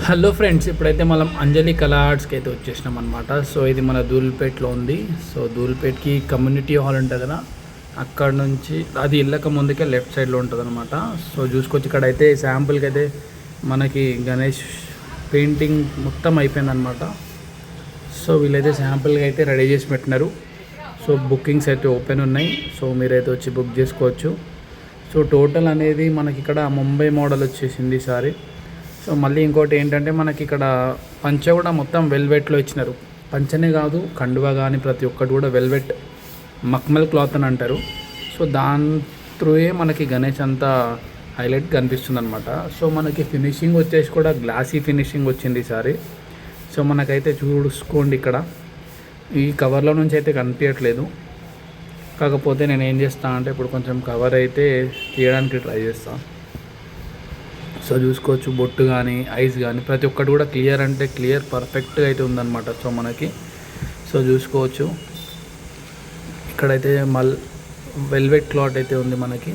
Hello friends, ఇప్పుడైతే మనం అంజలి కళా ఆర్ట్స్కి అయితే వచ్చేసినాం అనమాట. సో ఇది మన ధూల్పేట్లో ఉంది. సో ధూల్పేట్కి కమ్యూనిటీ హాల్ ఉంటుంది కదా, అక్కడ నుంచి అది వెళ్ళక ముందుకే లెఫ్ట్ సైడ్లో ఉంటుంది అనమాట. సో చూసుకోవచ్చు, ఇక్కడ అయితే శాంపుల్కి అయితే మనకి గణేష్ పెయింటింగ్ మొత్తం అయిపోయిందనమాట. సో వీళ్ళైతే శాంపుల్గా అయితే రెడీ చేసి పెట్టినారు. సో బుకింగ్స్ అయితే ఓపెన్ ఉన్నాయి. సో మీరైతే వచ్చి బుక్ చేసుకోవచ్చు. సో టోటల్ అనేది మనకి ఇక్కడ ముంబై మోడల్ వచ్చేసింది ఈసారి. సో మళ్ళీ ఇంకోటి ఏంటంటే మనకి ఇక్కడ పంచ కూడా మొత్తం వెల్వెట్లో ఇచ్చినారు. పంచనే కాదు, కండువా కానీ ప్రతి ఒక్కటి కూడా వెల్వెట్ మక్మల్ క్లాత్ అని అంటారు. సో దాని త్రూయే మనకి గణేష్ అంతా హైలైట్ కనిపిస్తుంది అనమాట. సో మనకి ఫినిషింగ్ వచ్చేసి కూడా గ్లాసీ ఫినిషింగ్ వచ్చింది ఈసారి. సో మనకైతే చూసుకోండి, ఇక్కడ ఈ కవర్లో నుంచి అయితే కనిపించట్లేదు. కాకపోతే నేను ఏం చేస్తాను అంటే ఇప్పుడు కొంచెం కవర్ అయితే తీయడానికి ట్రై చేస్తాను. సో చూసుకోవచ్చు, బొట్టు కానీ ఐస్ కానీ ప్రతి ఒక్కటి కూడా క్లియర్ అంటే క్లియర్ పర్ఫెక్ట్గా అయితే ఉందన్నమాట. సో మనకి సో చూసుకోవచ్చు, ఇక్కడైతే వెల్వెట్ క్లాత్ అయితే ఉంది మనకి.